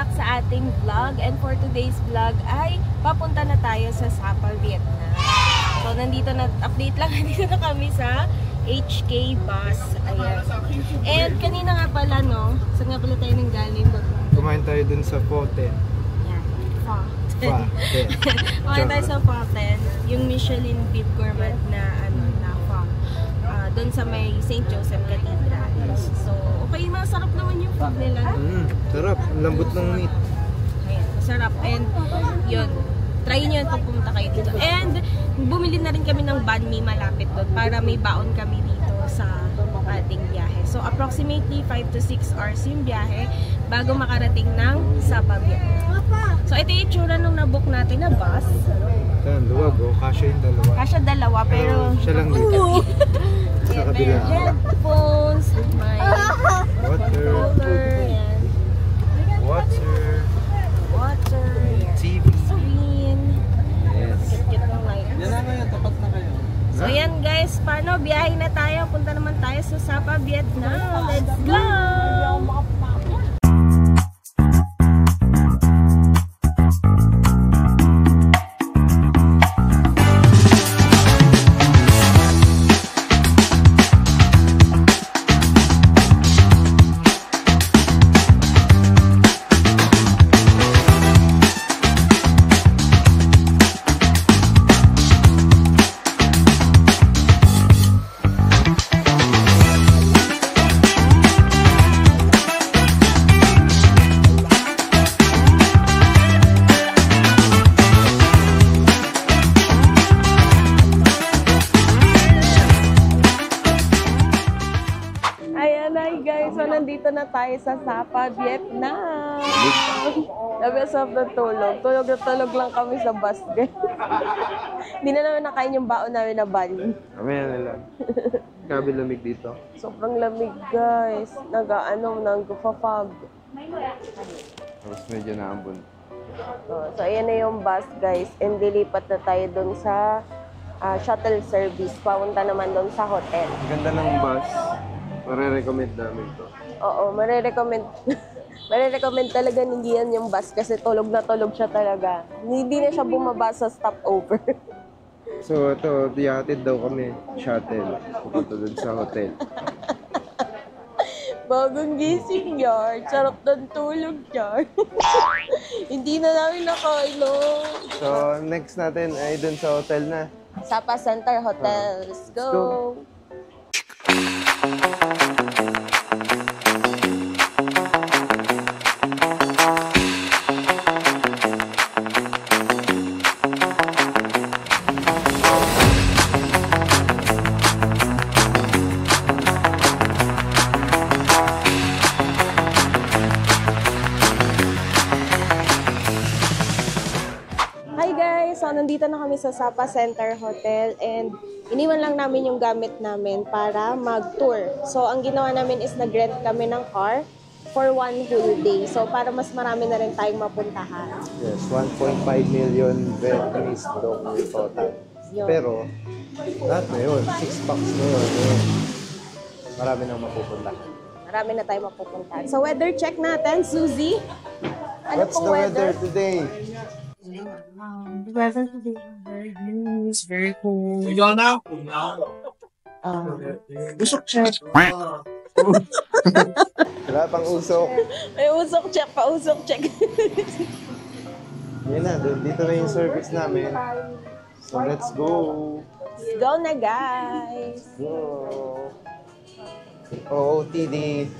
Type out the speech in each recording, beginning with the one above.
back sa ating vlog. And for today's vlog ay papunta na tayo sa Sapa, Vietnam. So nandito na, update lang, nandito na kami sa HK bus. Ayan. And kanina nga pala, no? Saan nga pala tayo nang galing? Kumain tayo dun sa Fountain. Yan. Kumain tayo sa Fountain. Yung Michelin Beef Gourmet na doon sa may St. Joseph Cathedral. So, okay, masarap naman yung food nila. Sarap. Lambot ng meat. Ayan, masarap. And, yun. Try nyo yun pag pumunta kayo dito. And, bumili na rin kami ng banh mi malapit doon para may baon kami dito sa ating biyahe. So, approximately 5 to 6 hours yung biyahe bago makarating ng Sapa, Vietnam. So, ito yung itsura nung nabook natin na bus. Ayan, luwag. O, kasya yung dalawa. Kasya dalawa, pero siya lang dito. Sa kabila. Headphones, may Water. yan. Water, yan. TV. Screen. Yes. Kit-kit ng light. Yan na ngayon, tapat na kayo. So yan guys, paano? Biyahe na tayo. Punta naman tayo sa Sapa, Vietnam. Let's go! So, nandito na tayo sa Sapa, Vietnam. Sabi sa tulog. Tulog na tulog lang kami sa bus, guys. Hindi na naman nakain yung baon namin na banh. Mamaya na lang. Grabe lamig dito. Sobrang lamig, guys. Nag-fog. Tapos medyo naambon. So, ayan na yung bus, guys. And lilipat na tayo dun sa shuttle service. Papunta naman dun sa hotel. Ganda ng bus. Marirecommend namin to. Oo, marirecommend talaga hindi yan yung bus kasi tulog na tulog siya talaga. Hindi na siya bumaba sa stopover. So, ito, dihatid daw kami. Shuttle. Pupunta dun sa hotel. Bagong gising yard. Sarap ng tulog yard. Hindi na namin nakainom. So, next natin ay dun sa hotel na. Sapa Center Hotel. Let's go! So, nandito na kami sa Sapa Center Hotel and iniwan lang namin yung gamit namin para mag-tour. So, ang ginawa namin is nag-rent kami ng car for 1 whole day. So, para mas marami na rin tayong mapuntahan. Yes, 1.5 million Vietnamese dong total. Yun. Pero, lahat na yun. 6 packs na yun. Marami nang mapupuntahan. Marami na tayong mapupuntahan. So, weather check natin, Suzy. Ano What's pong the weather today? The weather today is very cool. You go now? Usok check. Wala pang usok. May usok check pa, usok check. Yan na, dito na yung service namin. So let's go. Let's go na, guys. Go. OOTD.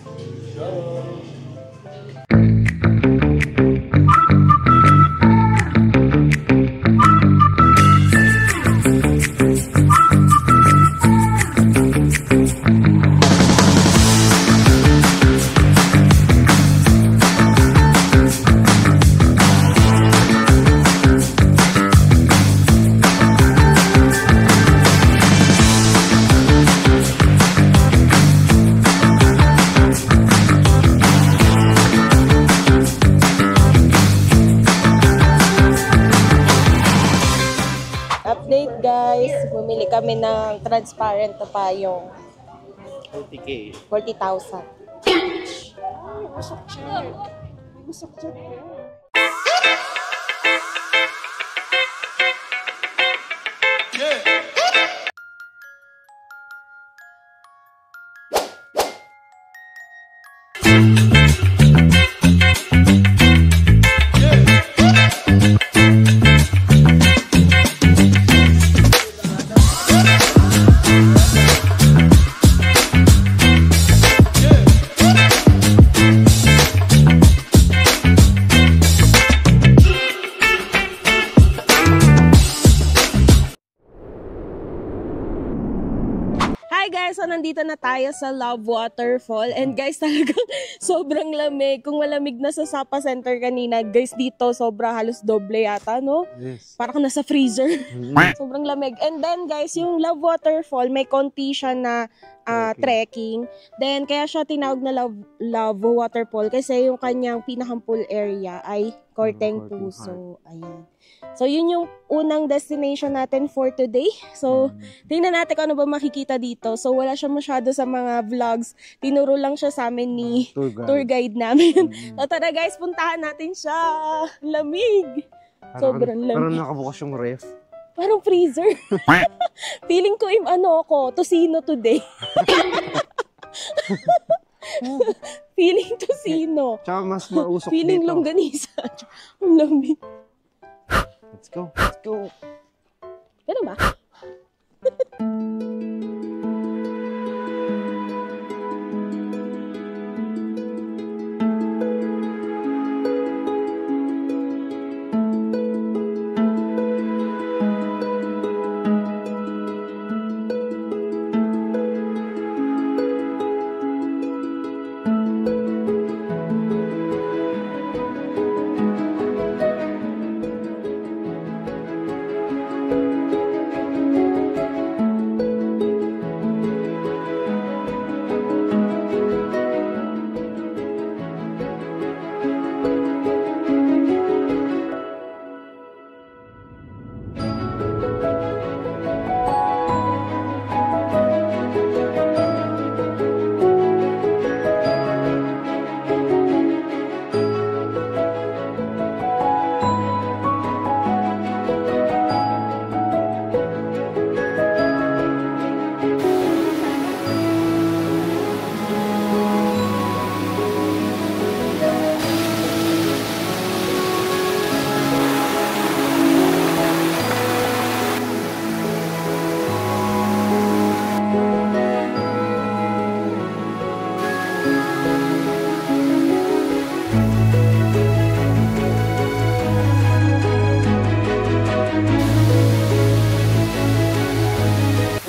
Update guys, bumili kami ng transparent na payong 40K. 40,000. Masakit ko. Hi guys! So nandito na tayo sa Love Waterfall and guys talagang sobrang lamig. Kung malamig na sa Sapa Center kanina, guys dito sobra halos doble yata, no? Yes. Parang nasa freezer. Sobrang lamig. And then guys, yung Love Waterfall, may konti siya na trekking. Then kaya siya tinawag na Love Waterfall kasi yung kanyang pinakang pool area ay Korteng Puso. Ayan. So, yun yung unang destination natin for today. So, tingnan natin kung ano ba makikita dito. So, wala siya masyado sa mga vlogs. Tinuro lang siya sa amin ni tour guide namin. So, tara guys, puntahan natin siya. Lamig. Sobrang lamig. Parang nakabukas yung ref. Parang freezer. Feeling ko tosino today. Feeling tosino. Tsaka mas mausok Feeling dito. longganisa. Ang lamig. Let's go. Let's go. Ganun ba?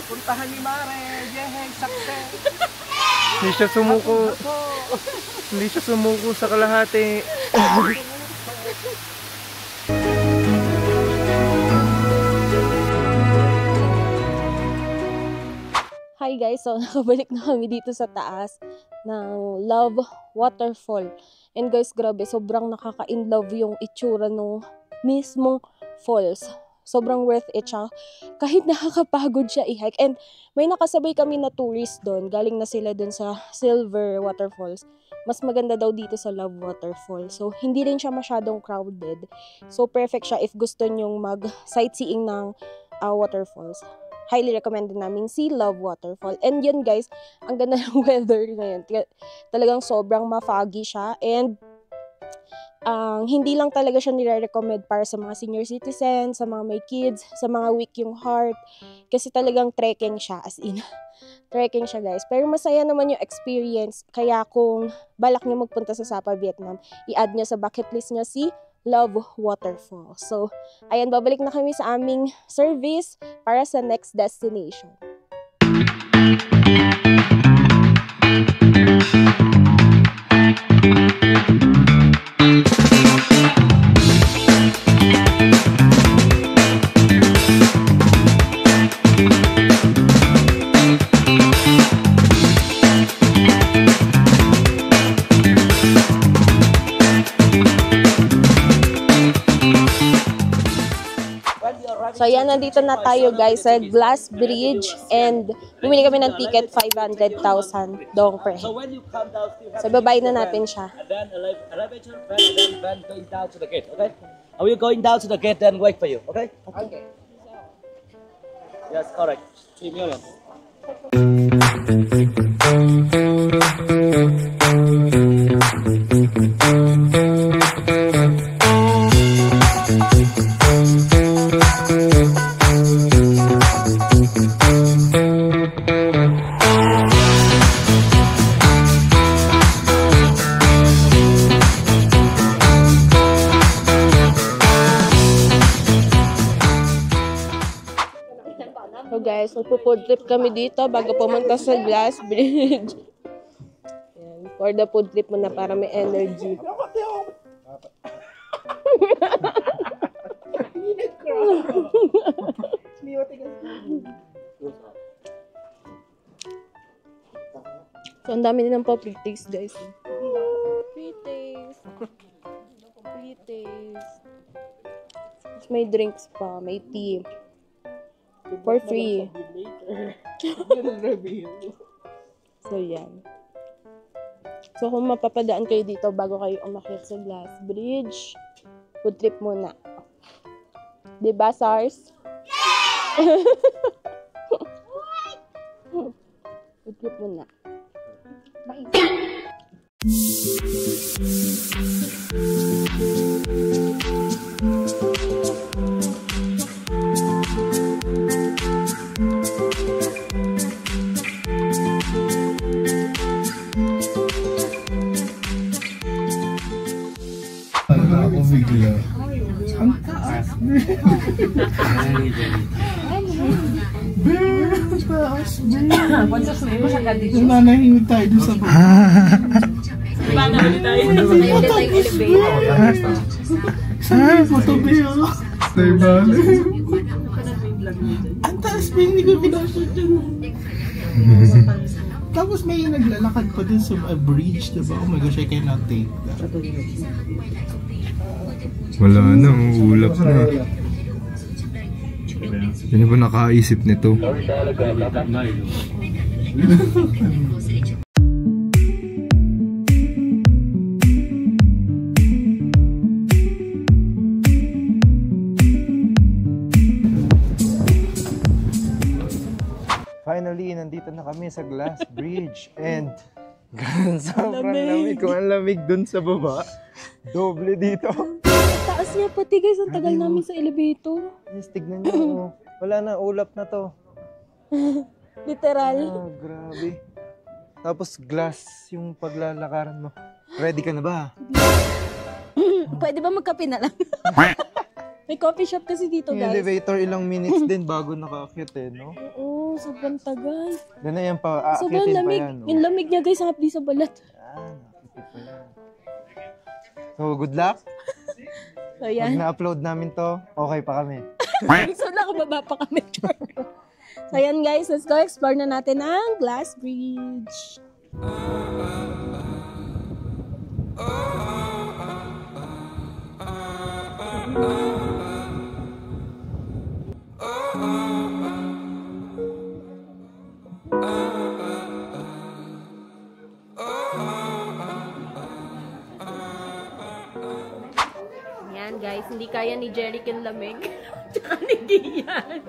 Puntahan ni Mare. Yehey, success. Hindi siya sumuko. Hindi siya sumuko sa kalahati. Hi guys, so nakabalik na kami dito sa taas ng Love Waterfall. And guys, grabe, sobrang nakaka-inlove yung itsura nung mismong falls. Sobrang worth it siya. Kahit nakakapagod siya i-hike. And may nakasabay kami na tourist doon. Galing na sila doon sa Silver Waterfalls. Mas maganda daw dito sa Love Waterfall. So, hindi rin siya masyadong crowded. So, perfect siya if gusto nyong mag-sightseeing ng waterfalls. Highly recommended namin si Love Waterfall. And yun guys, ang ganda ng weather ngayon. Talagang sobrang ma-foggy siya. And hindi lang talaga siya nire-recommend para sa mga senior citizens, sa mga may kids, sa mga weak yung heart. Kasi talagang trekking siya, as in. Trekking siya guys. Pero masaya naman yung experience. Kaya kung balak niyo magpunta sa Sapa, Vietnam, i-add niyo sa bucket list niyo si Love Waterfall. So, ayan, babalik na kami sa aming service para sa next destination. So, ayan, nandito na tayo guys sa Glass Bridge and bumili kami ng ticket 500,000 dong per head. So, babay na natin siya. And then elevator, van going down to the gate, okay? Are we going down to the gate then wait for you, okay? Okay. Yes, correct. 3 million. So guys, magpo-food trip kami dito bago pumunta sa Glass Bridge. Yan, for the food trip muna para may energy. So, ang dami nilang pa free taste, guys. Free taste. Free taste. Tapos may drinks pa, may tea. For free. So, yan. So, kung mapapadaan kayo dito bago kayo umakyat sa Glass Bridge, food trip muna. Diba, SARS? Food trip muna. Ako bigla. Ang taas. Nananahimik tayo dun sa baba. Saan yung photo ba yun? Ang taas ba hindi ko pinashoot yun? Tapos may naglalakad pa dun sa bridge, diba? Oh my gosh, I cannot take that. Wala na, ulap na. Yan ba nakaisip nito? Finally, nandito na kami sa Glass Bridge and sobrang lamig. Kung ang lamig dun sa baba, doble dito. Taas niya pati guys, ang tagal namin sa elevator. Yes, tignan nyo. Wala na, ulap na to. Literal. Ah, grabe. Tapos glass yung paglalakaran mo. Ready ka na ba? Pwede ba magkape na lang? May coffee shop kasi dito Yung guys. elevator ilang minutes din bago nakaakyat eh, no? Oo, sobrang tagal. Yan na yan pa, Sobrang aakyatin pa lamig. yan. No? Yung lamig niya guys, hangap di sa balat. Nakakit pa yan. So, good luck. So Pag yan. na-upload namin to, okay pa kami. So nakababa pa kami. So yan guys, let's go explore na natin ang Glass Bridge. Yan guys, hindi kaya ni Jerican lamig. Tsaka ni Gian.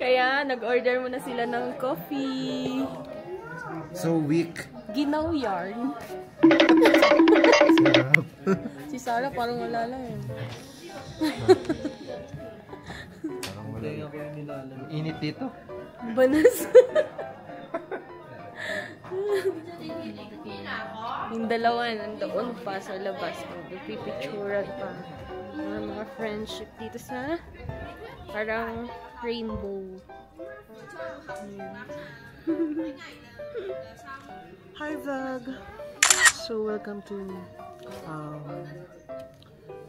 Kaya nag-order muna sila ng coffee. So weak. Ginaw yarn. Si Sarah parang wala lang eh. Parang wala yung init dito. Banas. Yung dalawa nandoon pa sa labas. Magpipicturan pa. Mga friendship dito sa parang rainbow. Hi vlog! So welcome to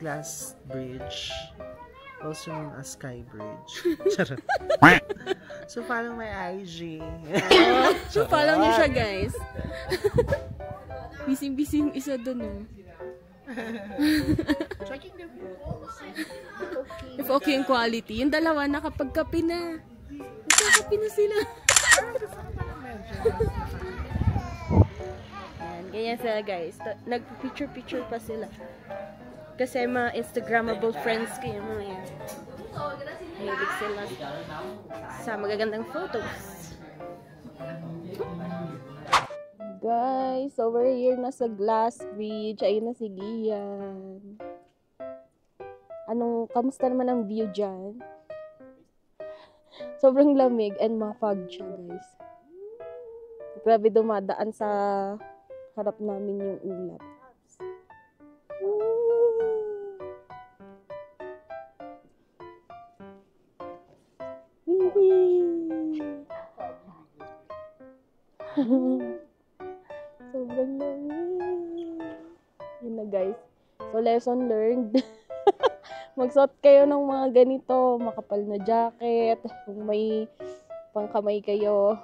Glass Bridge, also known as Sky Bridge. Charot. So follow my IG. So follow niyo siya guys. Busy-busy yung isa dun eh. okay yung quality. Yung dalawa, nakapagkape na. Nakakape na sila. Ayan, ganyan sila guys. Nag-picture-picture pa sila. Kasi mga Instagrammable friends ko yung mga yan. Mahilig sila sa magagandang photos. Guys, over here na sa Glass Bridge. Ayun na si Gian. Kamusta naman ang view dyan? Sobrang lamig and ma-fog siya, guys. Grabe dumadaan sa harap namin yung ulap. Sobrang lamig. Yun na, guys. So, lesson learned. Magsuot kayo ng mga ganito, makapal na jacket, kung may pangkamay kayo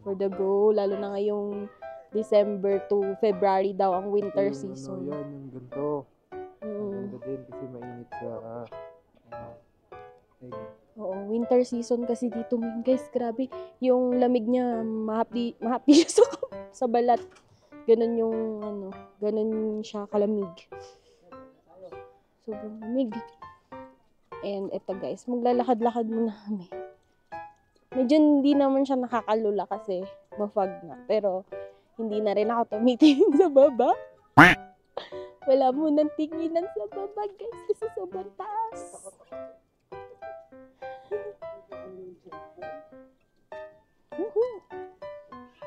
for the go, lalo na ngayong December to February daw ang winter season. Yan, yung ganito. Maganda din kasi mainit sa Oo, winter season kasi dito, guys, grabe. Yung lamig niya, mahapi siya sa balat. Ganun yung, ganun siya kalamig. Sobrang lamig. And eto guys, maglalakad-lakad muna kami. Medyo hindi naman siya nakakalula kasi mafog na. Pero hindi na rin ako tumitingin sa baba. Wala munang tinginan sa baba guys kasi sobrang taas.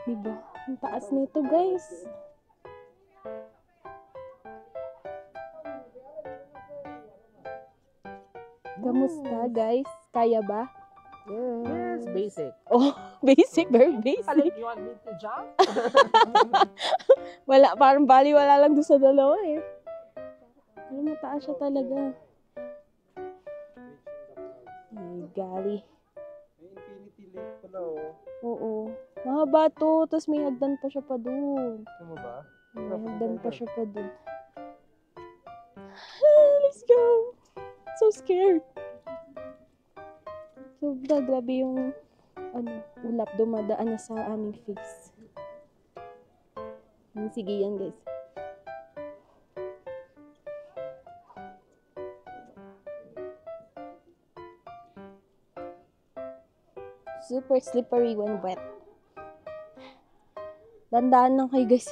Diba? Ang taas nito guys. Kamusta guys? Kaya ba? Yes, basic. Oh, basic, very basic. You want me to jump? Wala, parang baliwala lang doon sa dalawa eh. Alam, mataas siya talaga. Ay, gali. May infinity lake pala oh. Oo. Mahaba to, tapos may hagdan pa siya pa doon. Ano ba? May hagdan pa siya pa doon. Let's go! So scared. Sobra, grabe yung ulap dumadaan na sa aming face. Sige yan guys. Super slippery when wet. Dandaan lang kayo guys.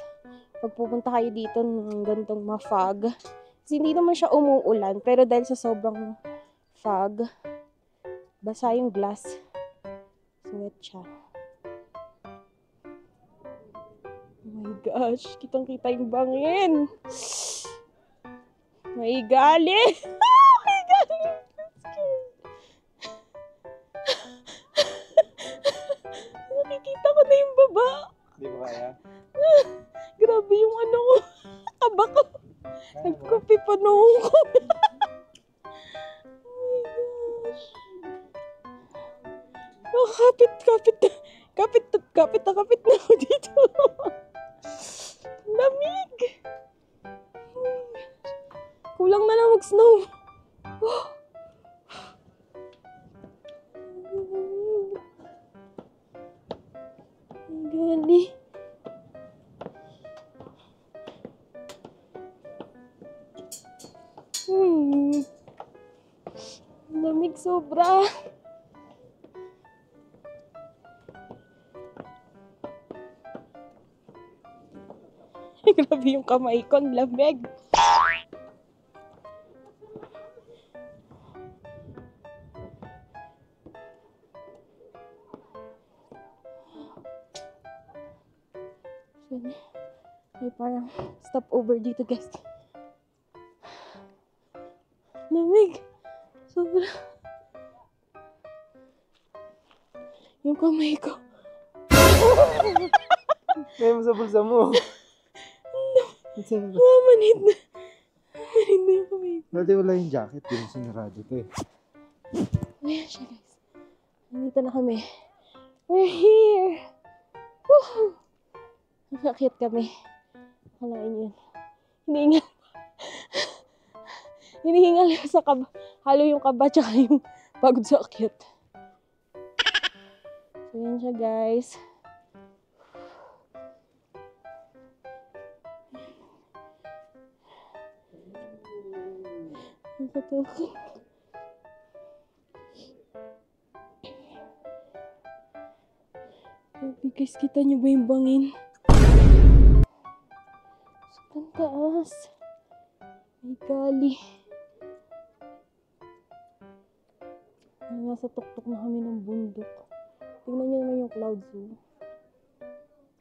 Pag pupunta kayo dito ng gantong ma-fog. Kasi hindi naman siya umuulan. Pero dahil sa sobrang fog, basa yung glass. Sweat siya. Oh my gosh. Kitang-kita yung bangin. May gali. May gali. Nakikita ko na yung baba. Di ba kaya? Grabe yung ko. Kaba ko. Nagkape pa noong ko. Oh my gosh. Kapit na ako dito. Lamig. Kulang na lang mag-snow. Gali. Lamig sobra. Grabe yung kamay ko, ang lamig. May parang stop over dito guys. Lamig. Sobra. Yung kamay ko. Kaya mo sa bulsa mo. Mamanid na. Mamanid na yung kamay ko. Dati wala yung jacket. Yung sinarado to eh. Ayan siya guys. Nandito na kami. We're here. Woohoo! Nakakit kami. Halain yun. Hindi nga. hinihingal sa kaba. Halo yung kaba tsaka yung pagod sa akyat. So, yan siya, guys. Ang katakot. Guys, kita niyo ba yung bangin? Sobrang taas. May gali. Nasa tuktok na kami ng bundok. Tingnan niyo naman yung clouds.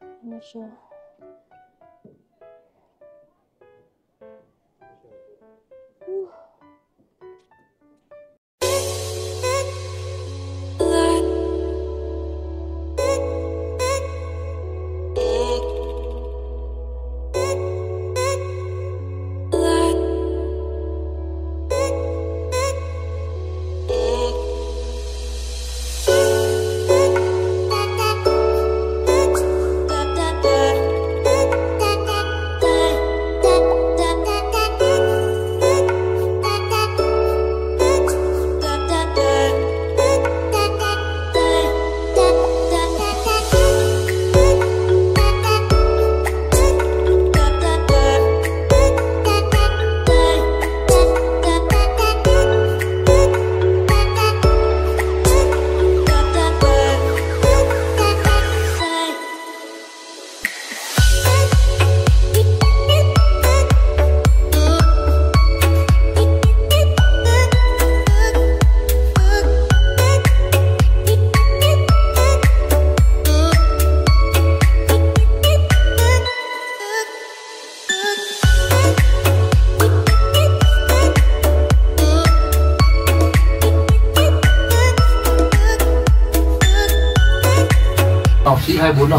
Ano siya?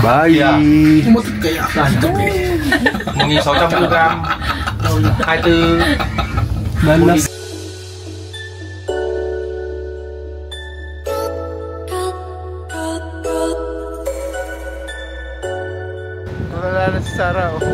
Bye! Umutot kaya. Mga 600 gram. 24. Malas. Wala na si Sarah, oh.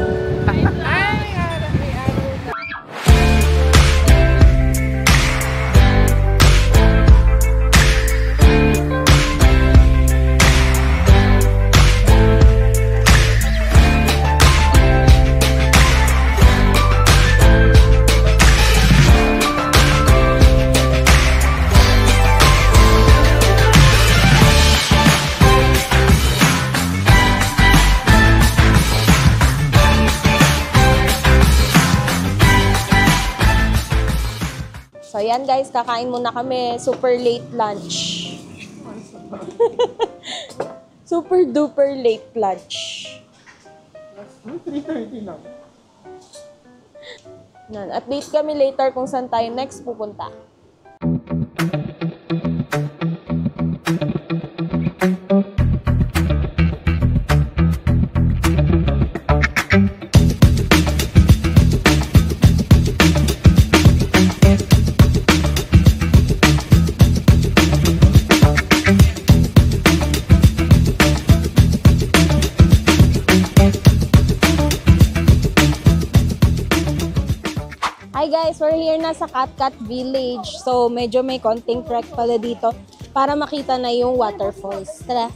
So, ayan guys, kakain muna kami. Super late lunch. Super duper late lunch. 3:30 lang. Update kami later kung saan tayo next pupunta. Hi guys, we're here na sa Katkat Village. So, medyo may konting trek pala dito para makita na yung waterfalls. Tara!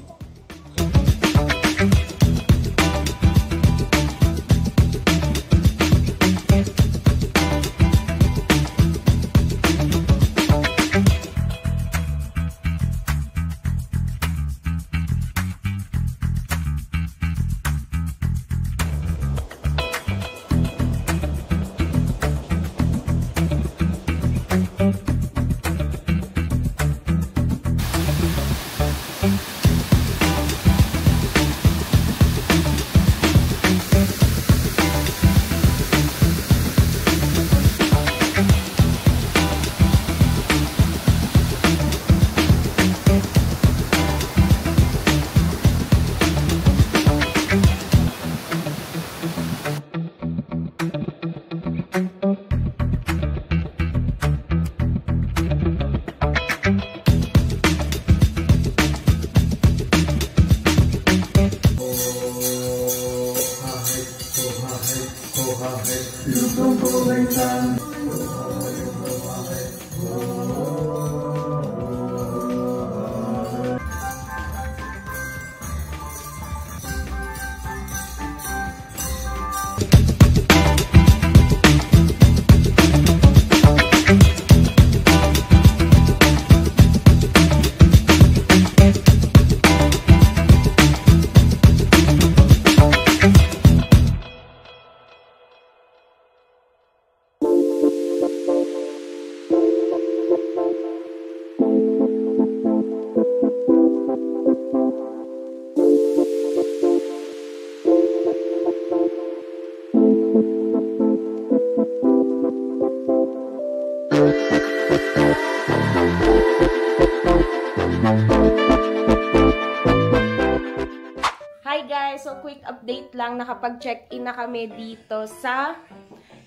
So, quick update lang, nakapag-check-in na kami dito sa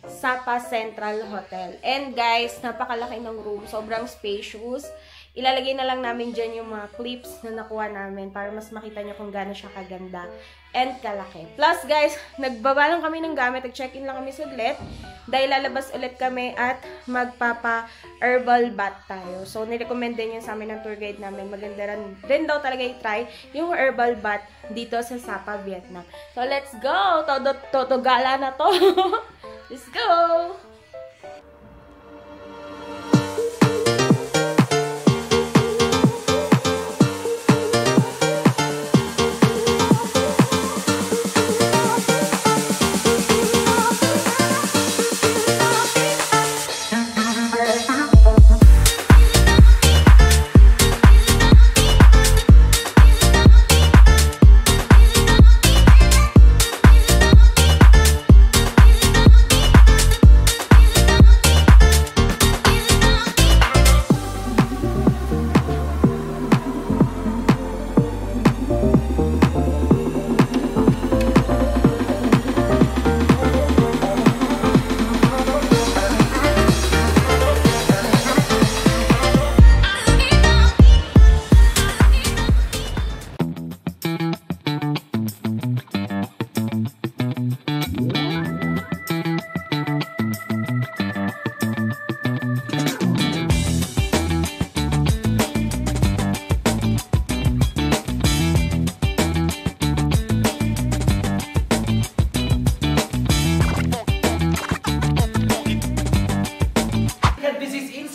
Sapa Central Hotel. And guys, napakalaki ng room. Sobrang spacious. Ilalagay na lang namin dyan yung mga clips na nakuha namin para mas makita nyo kung gaano siya kaganda and kalaki. Plus guys, nagbaba lang kami ng gamit. Nag-check-in lang kami saglit dahil lalabas ulit kami at magpapa-herbal bath tayo. So, nirecommend din yun sa amin ng tour guide namin. Maganda rin daw talaga i-try yung herbal bath dito sa Sapa, Vietnam. So, let's go! Todo gala na to! Let's go!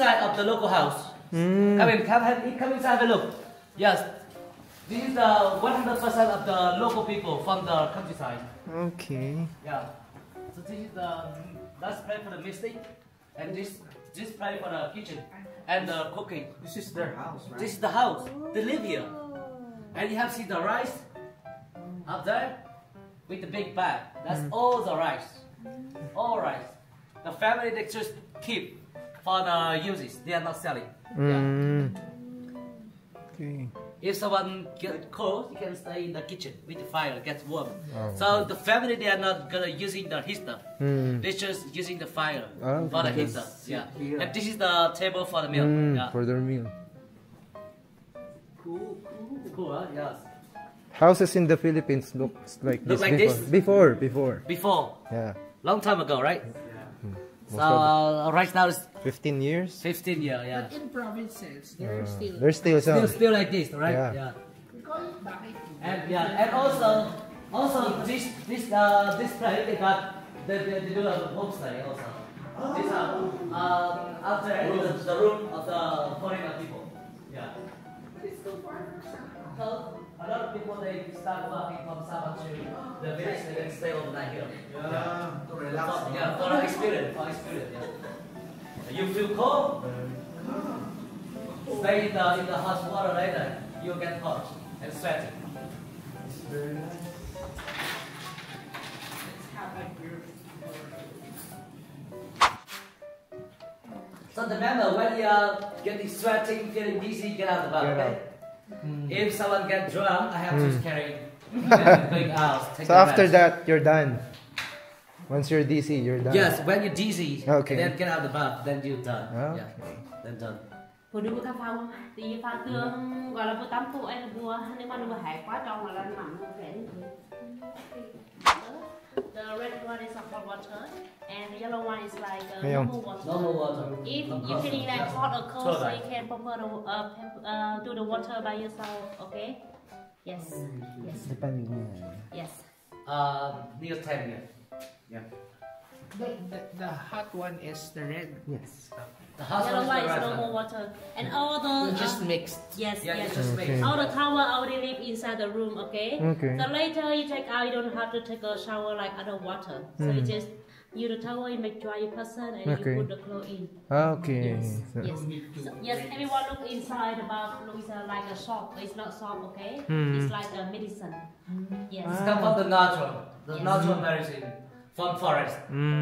Of the local house. Come inside, have a look. Yes, this is the 100% of the local people from the countryside. Okay. Yeah. So this is the last place for the misting, and this place for the kitchen and the cooking. This is their house, right? This is the house. They live here, and you have seen the rice up there with the big bag. That's all the rice. All rice. The family they just keep for the uses. They are not selling. Yeah. Okay. If someone get cold, you can stay in the kitchen with the fire, gets warm. So the family they are not gonna using the heater. They're just using the fire for the heater. Yeah. And this is the table for the meal. Yeah. For their meal. Cool, huh? Yes. Houses in the Philippines looks like Look this like before. this? Before. Yeah. Long time ago, right? Most So right now it's 15 years? 15 years, yeah. But in provinces, they're still... There's still some. Still like this, right? Yeah. And also this place they got they do a homestay also. This out there is the room of the foreigner people. Yeah. So a lot of people they start walking from Sabah to the village and then stay overnight here. Yeah. To relax. Yeah, for experience. Yeah. You feel cold? Stay in the hot water later. You get hot and sweaty. So remember, when you are getting sweating, feeling dizzy, get out of the bath, okay? If someone gets drunk, I have to carry going out. So after that, you're done. Once you're dizzy, you're done. Yes, when you're dizzy, Okay. then get out of the bath, then you're done. Okay. Yeah, then done. Phụ nữ ta phao thì phao tương gọi là bữa tắm phụ anh bữa nếu mà nó hại quá trong là nằm luôn rẻ như thế. The red one is a hot water and the yellow one is like normal water. Normal water. If you feeling like hot or cold, so you can prepare do the water by yourself. Okay? Yes. Yes. Yes. Near 10 years. Yeah. The hot one is the red. Yes. The hot Yellow one is is the normal water and all the Just mixed. yes, Yeah, yes. it's just Okay. mixed. All the towel already live inside the room, okay? Okay. So later you take out, you don't have to take a shower like other water. So you just use the towel, you make dry your person, and Okay. you put the clothes in. Okay. Yes, yes. So, yes, everyone look inside the bath, looks like a shop. It's not shop, okay? It's like a medicine. Yes. It's come from the natural. The Yes. natural medicine. From forest.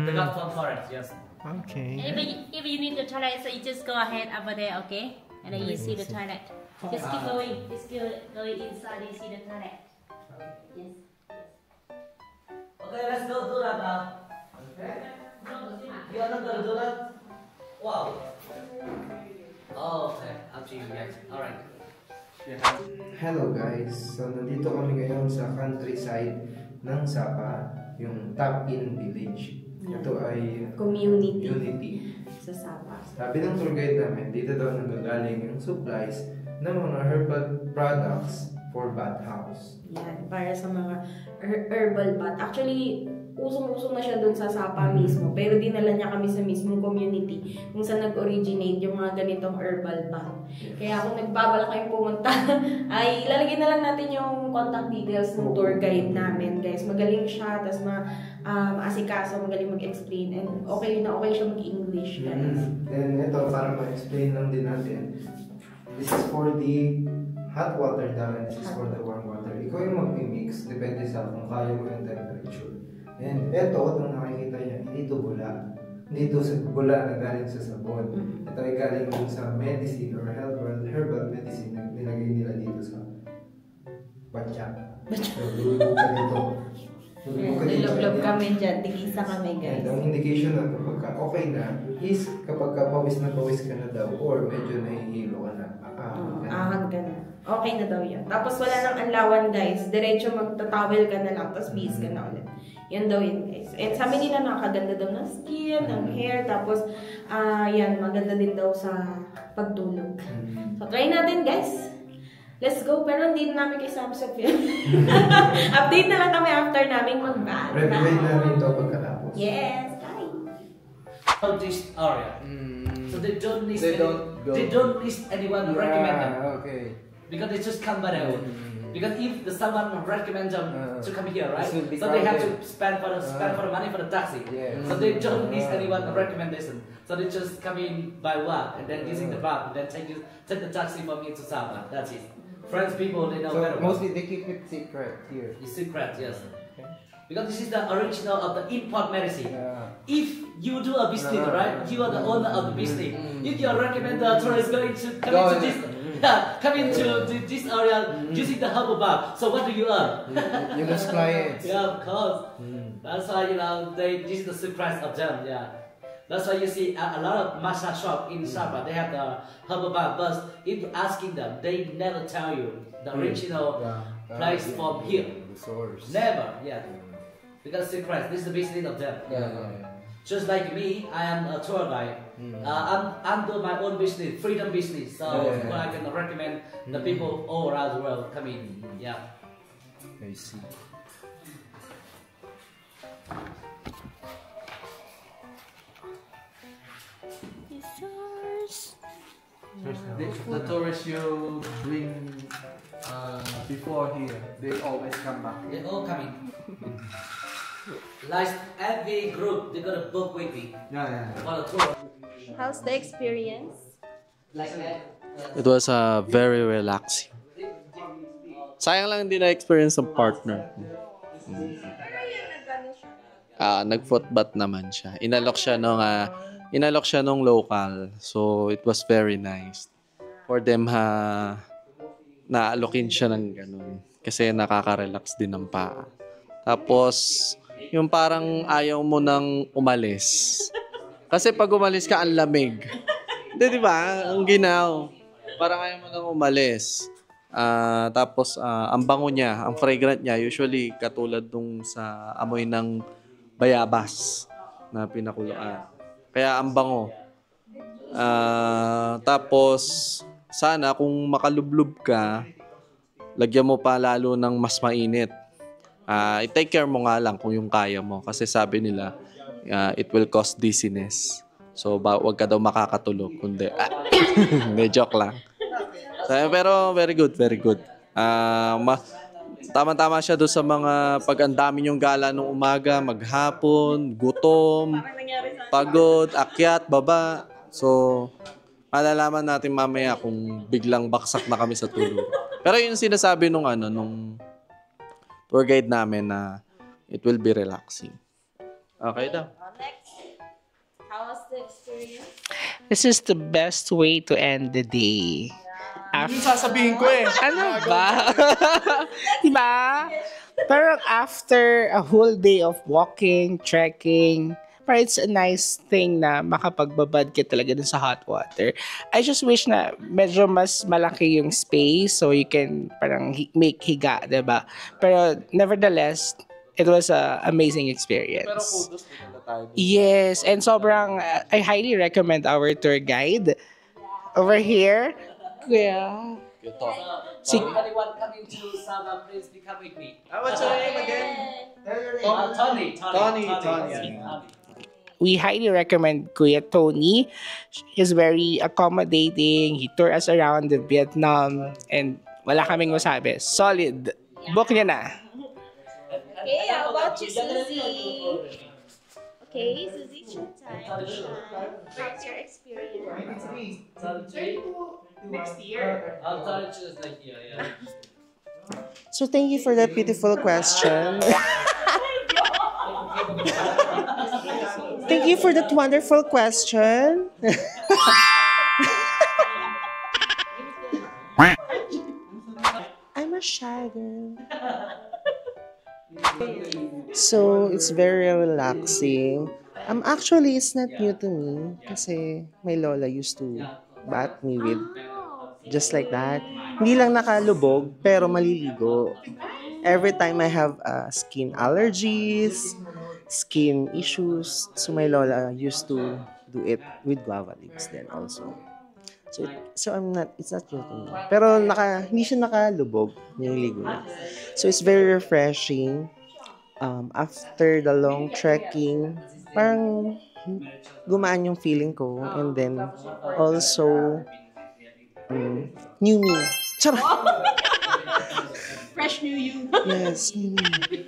They got from forest, yes. Okay. And if you need the toilet, so you just go ahead over there, okay? And then you see the toilet. Just keep going. Just keep going inside, you see the toilet. Yes. Okay, let's go do that now. Okay? You are not gonna do that? Wow. Oh, okay. Up to you guys. Alright. Hello guys, so nandito kami ngayon sa countryside ng Sapa, yung Top-In Village. Ito ay community sa Sapa. Sabi ng tour guide namin, dito daw nanggagaling yung supplies ng mga herbal products for bathhouse. Yan, para sa mga herbal bath. Actually, usong-usong na siya dun sa Sapa mismo, pero dinala niya kami sa mismong community kung saan nag-originate yung mga ganitong herbal bath. Kaya kung nagbabalak kayong pumunta, ay ilalagay na lang natin yung contact details ng tour guide namin, guys. Magaling siya, tapos maasikaso, magaling mag-explain, and okay na okay siya mag-English, guys. Then ito, para ma-explain lang din natin, this is for the hot water daw, and this is for the warm water. Ikaw yung mag-mix, depende sa kung kaya mo yung temperature. And ito, itong nakikita niya, hindi ito bula. Hindi ito bula na galing sa sabon. Ito ay galing dun sa medicine or herbal medicine na nilagay nila dito sa batyak. So, lulubog ka dito. Lulubog kami dyan, tigisa kami, guys. And ang indication na kapag okay na is kapag pawis na pawis ka na daw or medyo nahihilo ka na. Ahang ka na. Okay na daw yan. Tapos wala nang anlawan, guys. Diretso magtatawel ka na lang, tapos bihis ka na ulit. Yan daw yun, guys. And sabi nila nakakaganda daw ng skin, ng hair, tapos yan, maganda din daw sa pagtulog. So try natin, guys. Let's go. Pero hindi na namin kay Sam Sofia. Update na lang kami after namin mag-bath. Review namin ito pagkatapos. Yes, bye. This area. So they don't need anyone to Yeah, recommend them. Okay. Because they just come by their own. Because if someone recommends them to come here, right? This will be So they have to crowded. spend for the money for the taxi. Yeah. So they don't need anyone to recommendation. So they just come in by walk and then using the bus and then take the taxi from here to Sapa. That's it. French people, they know So better. mostly they keep it secret here. It's secret, yes. Because this is the original of the import medicine. Yeah. If you do a business, right? You are the owner of the business. If you recommend the tourist come into this area using the herbal bath, so what do you earn? You lose clients. Yeah, of course. That's why this is the surprise of them. Yeah. That's why you see a lot of massage shop in Sabah. They have the herbal bath, but if you're asking them, they never tell you the original place from here. The source. Never. Yeah. Because secret. This is the business of them. Just like me, I am a tour guide. I'm doing my own business, freedom business. So I can recommend the people all around the world come in. Yeah. I see. The tourists you bring before here, they always come back. They all come in. Like every group, they got a book with me for the tour. How's the experience? Like that. It was very relaxing. Sayang lang hindi na-experience ng partner. Nag-footbath naman siya. Inalok siya nung local. So it was very nice. For them naalokin siya ng ganun. Kasi nakaka-relax din ng paa. Tapos yung parang ayaw mo nang umalis. Kasi pag umalis ka, ang lamig. Di ba? Ang ginaw. Parang ayaw mo nang umalis. Tapos, ang bango niya, ang fragrant niya, usually katulad nung sa amoy ng bayabas na pinakuluan. Kaya ang bango. Tapos, sana kung makalublob ka, lagyan mo pa lalo ng mas mainit. I-take care mo nga lang kung yung kaya mo. Kasi sabi nila, it will cause dizziness. So, wag ka daw makakatulog. Kundi, hindi, joke lang. So, pero, very good, very good. Tama-tama siya doon sa mga pag ang dami yung gala nung umaga, maghapon, gutom, pagod, akyat, baba. So, malalaman natin mamaya kung biglang baksak na kami sa tulog. Pero yung sinasabi nung tour guide namin na it will be relaxing. Okay daw. Next, how was the experience? This is the best way to end the day. Yung sasabihin ko eh. Ano ba? Diba? Pero after a whole day of walking, trekking, parang it's a nice thing na makapagbabad ka talaga dun sa hot water. I just wish na medyo mas malaki yung space so you can parang make higa, diba? Pero nevertheless, it was an amazing experience. Pero kudos din na tayo. Yes, and sobrang, I highly recommend our tour guide over here. Kuya. So, anyone coming to Sabah, please become with me. What's your name again? Tony. We highly recommend Kuya Tony. He's very accommodating. He toured us around the Vietnam and wala kaming masabi. Solid. Book niya na. Okay, how about you, Susie? Okay, Susie, it's your time. How's your experience? Next year. I'll tell you just like here, yeah. So thank you for that beautiful question. Thank you for that wonderful question. I'm a shy girl. So, it's very relaxing. Actually, it's not new to me kasi my lola used to bat me with just like that. Hindi lang nakalubog, pero maliligo. Every time I have skin allergies, skin issues, so my lola used to do it with guava leaves then also. So it's not new to me. Pero hindi siya nakalubog, nililigo na. So it's very refreshing. After the long trekking, parang gumaan yung feeling ko. And then also, new me. Charot! Fresh new you. Yes, new me.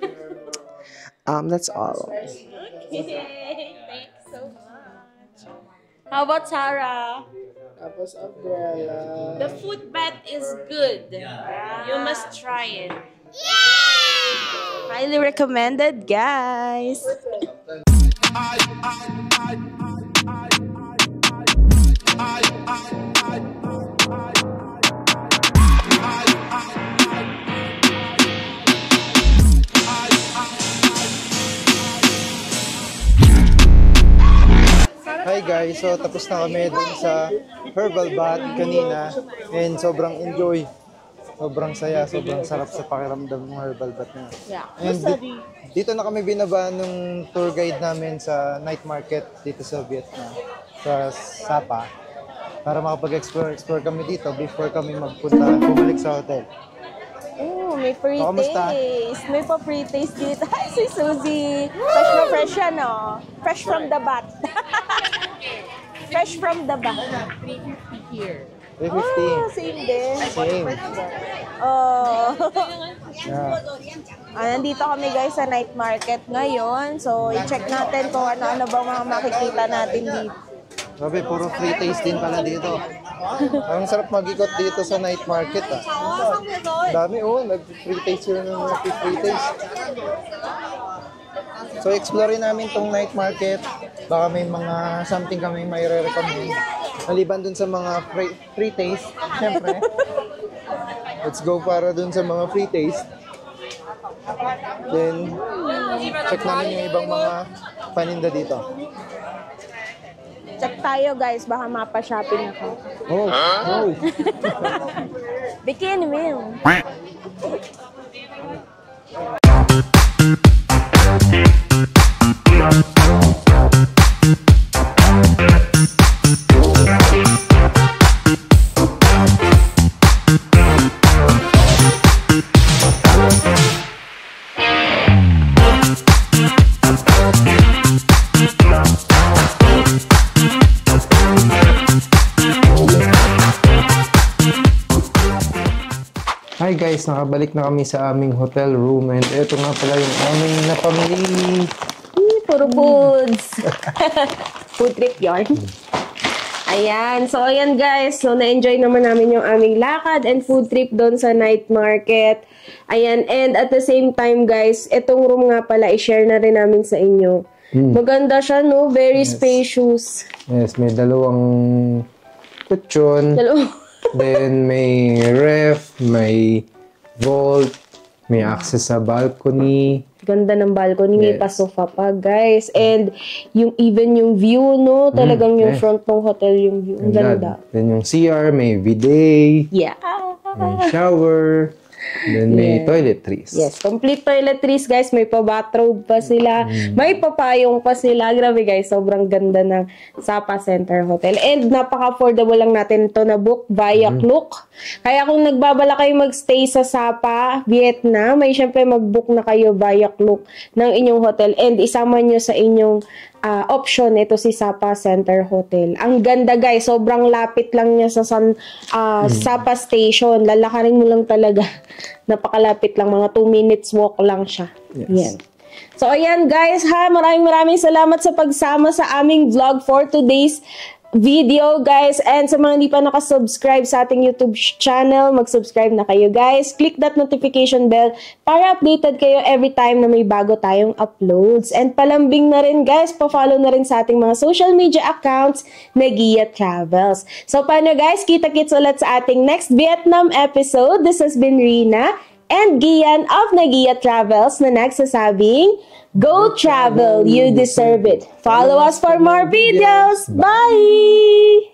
That's all. Okay, thanks so much. How about Sarah? Tapos umbrella. The food bath is good. You must try it. Highly recommended, guys. Hi guys, so tapos na kami dun sa herbal bath kanina and sobrang enjoy. Sobrang saya, sobrang sarap sa pakiramdam ng herbal bath na. Yeah. And dito na kami binaba ng tour guide namin sa night market dito sa Vietnam, sa Sapa, para makapag-explore kami dito before kami bumalik sa hotel. Oh, may free Kamusta? taste. May pa free taste dito. Hi, si Suzy. Fresh na fresh yan, no? Fresh from the bat. Fresh from the bat. 350 here. 350. Oh, same din. Same. Oh. Yeah. Nandito kami guys sa night market ngayon. So, i-check natin kung ano-ano ba mga makikita natin dito. Sabi, puro free taste din pala dito. Ang sarap mag-ikot dito sa night market, ah. Dami, nag-free taste sila ng mga free taste. So, explore namin tong night market. Baka may mga something kami may recommend. Maliban dun sa mga free taste, syempre. Let's go para dun sa mga free taste. Then, check namin yung ibang mga paninda dito. Check tayo guys, baka mapa-shopping ako. Oh. Bikini meal. Hi guys, nakabalik na kami sa aming hotel room and ito nga pala yung aming napamili. Puro foods. Food trip yarn. Ayan. So, ayan guys. So, na-enjoy naman namin yung aming lakad and food trip doon sa night market. Ayan. And at the same time guys, itong room nga pala, i-share na rin namin sa inyo. Maganda siya, no? Very spacious. Yes, may dalawang kutsyon. Then may ref, may vault, may access sa balcony. Ganda ng balcony, may Yes. pa-sofa pa, guys. And even yung view, no? Talagang yung yes. front ng hotel yung view. Ang ganda. Then yung CR, may bidet, Yeah. may shower, then may toiletries. Yes, complete toiletries, guys. May pa-bathrobe pa sila. May papayong pa sila. Grabe, guys. Sobrang ganda ng Sapa Center Hotel. And napaka-affordable lang natin ito na book via Klook. Kaya kung nagbabala kayo magstay sa Sapa, Vietnam, may syempre mag-book na kayo via Klook ng inyong hotel. And isama nyo sa inyong option ito si Sapa Center Hotel. Ang ganda, guys. Sobrang lapit lang niya sa Sapa Station. Lalakarin mo lang talaga. Napakalapit lang. Mga 2 minutes walk lang siya. Yes. Yan. So, ayan, guys, ha. Maraming salamat sa pagsama sa aming vlog for today's video, guys. And sa mga hindi pa nakasubscribe sa ating YouTube channel, mag-subscribe na kayo, guys. Click that notification bell para updated kayo every time na may bago tayong uploads. And palambing na rin, guys, pa-follow na rin sa ating mga social media accounts na Gia Travels. So, paano, guys? Kita-kits ulit sa ating next Vietnam episode. This has been Rina and Gian of Nagia Travels na nagsasabing, go travel, you deserve it. Follow us for more videos. Bye!